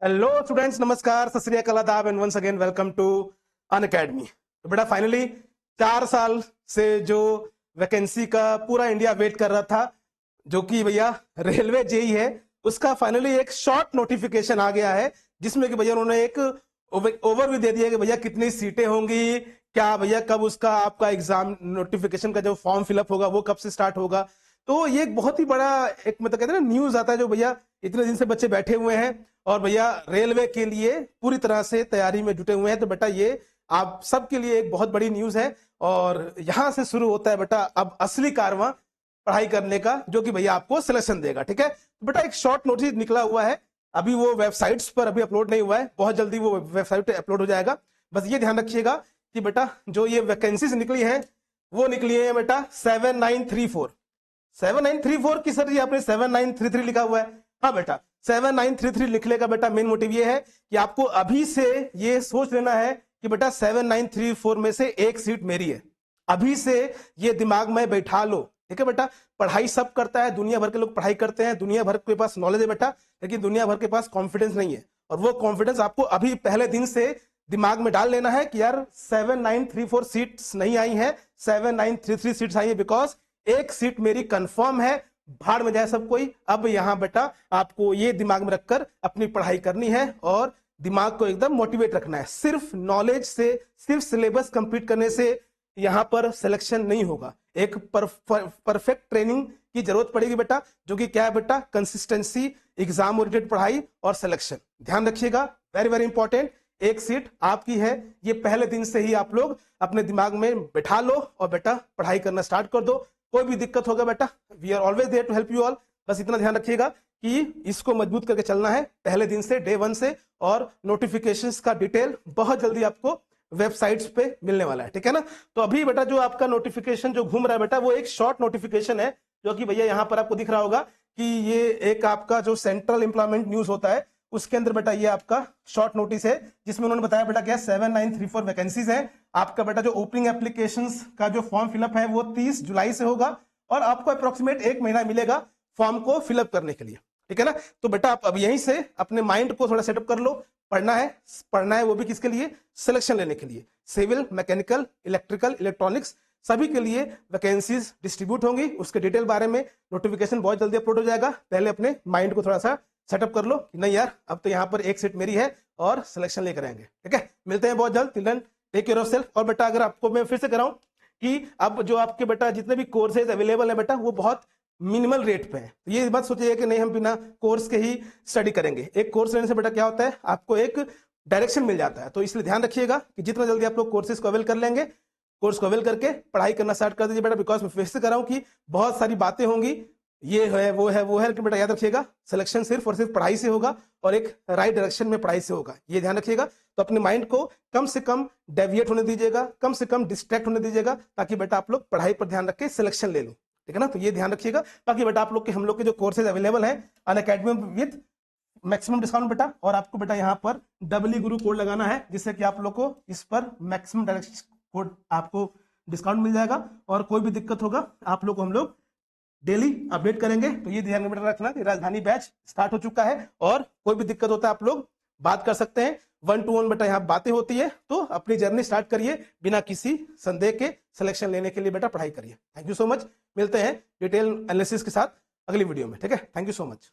Hello students, नमस्कार, सत श्री अकाल, आदाब and once again welcome to Unacademy. तो बेटा फाइनली 4 साल से जो वैकेंसी का पूरा इंडिया वेट कर रहा था, जो कि भैया रेलवे जेई है, उसका फाइनली एक शॉर्ट नोटिफिकेशन आ गया है, जिसमें कि भैया उन्होंने एक ओवरव्यू दे दिया कि भैया कितनी सीटें होंगी, क्या भैया कब उसका आपका एग्जाम नोटिफिकेशन का जो फॉर्म फिलअप होगा वो कब से स्टार्ट होगा। तो ये एक बहुत ही बड़ा एक मतलब कहते हैं ना न्यूज आता है, जो भैया इतने दिन से बच्चे बैठे हुए हैं और भैया रेलवे के लिए पूरी तरह से तैयारी में जुटे हुए हैं। तो बेटा ये आप सबके लिए एक बहुत बड़ी न्यूज है और यहां से शुरू होता है बेटा अब असली कारवां पढ़ाई करने का, जो कि भैया आपको सिलेक्शन देगा। ठीक है, तो बेटा एक शॉर्ट नोटिस निकला हुआ है, अभी वो वेबसाइट्स पर अभी अपलोड नहीं हुआ है, बहुत जल्दी वो वेबसाइट पे अपलोड हो जाएगा। बस ये ध्यान रखिएगा कि बेटा जो ये वैकेंसीज निकली है वो निकली है बेटा 7934। 7934 की सर जी आपने 7933 लिखा हुआ है। हाँ बेटा 7933 लिखने का बेटा मेन मोटिव ये है कि आपको अभी से ये सोच लेना है कि बेटा 7934 में से एक सीट मेरी है। अभी से ये दिमाग में बैठा लो। ठीक है बेटा, पढ़ाई सब करता है, दुनिया भर के लोग पढ़ाई करते हैं, दुनिया भर के पास नॉलेज है बेटा, लेकिन दुनिया भर के पास कॉन्फिडेंस नहीं है। और वो कॉन्फिडेंस आपको अभी पहले दिन से दिमाग में डाल लेना है कि यार 7934 सीट्स नहीं आई है, 7933 सीट्स आई है, बिकॉज एक सीट मेरी कंफर्म है। भाड़ में जाए सब कोई। अब यहां बेटा आपको ये दिमाग में रखकर अपनी पढ़ाई करनी है और दिमाग को एकदम मोटिवेट रखना है। सिर्फ नॉलेज से, सिर्फ सिलेबस कंप्लीट करने से यहां पर सिलेक्शन नहीं होगा। एक परफेक्ट ट्रेनिंग की जरूरत पड़ेगी बेटा, जो कि क्या है बेटा, कंसिस्टेंसी, एग्जाम ओरिएंटेड पढ़ाई और सिलेक्शन। ध्यान रखिएगा, वेरी वेरी इंपॉर्टेंट। एक सीट आपकी है, ये पहले दिन से ही आप लोग अपने दिमाग में बैठा लो और बेटा पढ़ाई करना स्टार्ट कर दो। कोई भी दिक्कत होगा बेटा, we are always there to help you all. बस इतना ध्यान रखिएगा कि इसको मजबूत करके चलना है पहले दिन से, डे 1 से। और नोटिफिकेशंस का डिटेल बहुत जल्दी आपको वेबसाइट्स पे मिलने वाला है। ठीक है ना। तो अभी बेटा जो आपका नोटिफिकेशन जो घूम रहा है बेटा, वो एक शॉर्ट नोटिफिकेशन है, जो कि भैया यहां पर आपको दिख रहा होगा कि ये एक आपका जो सेंट्रल एम्प्लॉयमेंट न्यूज होता है, उसके अंदर बेटा ये आपका शॉर्ट नोटिस है, जिसमें उन्होंने बताया बेटा क्या 7934 वैकेंसीज है। आपका बेटा जो ओपनिंग एप्लीकेशंस का जो फॉर्म फिलअप है वो 30 जुलाई से होगा और आपको अप्रोक्सीमेट 1 महीना मिलेगा फॉर्म को फिलअप करने के लिए। ठीक है ना। तो बेटा आप अब यहीं से अपने माइंड को थोड़ा सेटअप कर लो। पढ़ना है वो भी किसके लिए, सिलेक्शन लेने के लिए। सिविल, मैकेनिकल, इलेक्ट्रिकल, इलेक्ट्रॉनिक्स सभी के लिए वैकेंसीज डिस्ट्रीब्यूट होंगी। उसके डिटेल बारे में नोटिफिकेशन बहुत जल्दी अपलोड हो जाएगा। पहले अपने माइंड को थोड़ा सा सेटअप कर लो कि नहीं यार अब तो यहाँ पर एक सीट मेरी है और सिलेक्शन लेकर आएंगे। ठीक है, मिलते हैं बहुत जल्द। Till take care of self. और बेटा अगर आपको मैं फिर से कराऊं कि अब जो आपके बेटा जितने भी कोर्सेज अवेलेबल है बेटा, वो बहुत मिनिमल रेट पे है। तो ये मत सोचिए कि नहीं हम बिना कोर्स के ही स्टडी करेंगे। एक कोर्स लेने से बेटा क्या होता है, आपको एक डायरेक्शन मिल जाता है। तो इसलिए ध्यान रखिएगा कि जितना जल्दी आप लोग कोर्सेज को अवेल कर लेंगे, कोर्स को अवेल करके पढ़ाई करना स्टार्ट कर दीजिए बेटा। बिकॉज मैं फिर से कर रहा हूं कि बहुत सारी बातें होंगी, ये है वो है वो है, लेकिन बेटा याद रखिएगा सिलेक्शन सिर्फ और सिर्फ पढ़ाई से होगा और एक राइट डायरेक्शन में पढ़ाई से होगा। ये ध्यान रखिएगा। तो अपने माइंड को कम से कम डेविएट होने दीजिएगा, कम से कम डिस्ट्रैक्ट होने दीजिएगा, ताकि बेटा आप लोग पढ़ाई पर ध्यान रख के सिलेक्शन ले लो। ठीक है ना। तो ये ध्यान रखिएगा। बाकी बेटा आप लोग के हम लोग के जो कोर्सेज अवेलेबल है अनअकैडमी विद मैक्सिमम डिस्काउंट बेटा, और आपको बेटा यहाँ पर डबली गुरु कोड लगाना है, जिससे कि आप लोग को इस पर मैक्सिमम डायरेक्शन कोड आपको डिस्काउंट मिल जाएगा। और कोई भी दिक्कत होगा आप लोग को हम लोग डेली अपडेट करेंगे। तो ये ध्यान में रखना कि राजधानी बैच स्टार्ट हो चुका है और कोई भी दिक्कत होता है आप लोग बात कर सकते हैं। 1-to-1 बेटा यहाँ बातें होती है। तो अपनी जर्नी स्टार्ट करिए बिना किसी संदेह के, सिलेक्शन लेने के लिए बेटा पढ़ाई करिए। Thank you so much. मिलते हैं डिटेल एनालिसिस के साथ अगली वीडियो में। ठीक है, थैंक यू सो मच।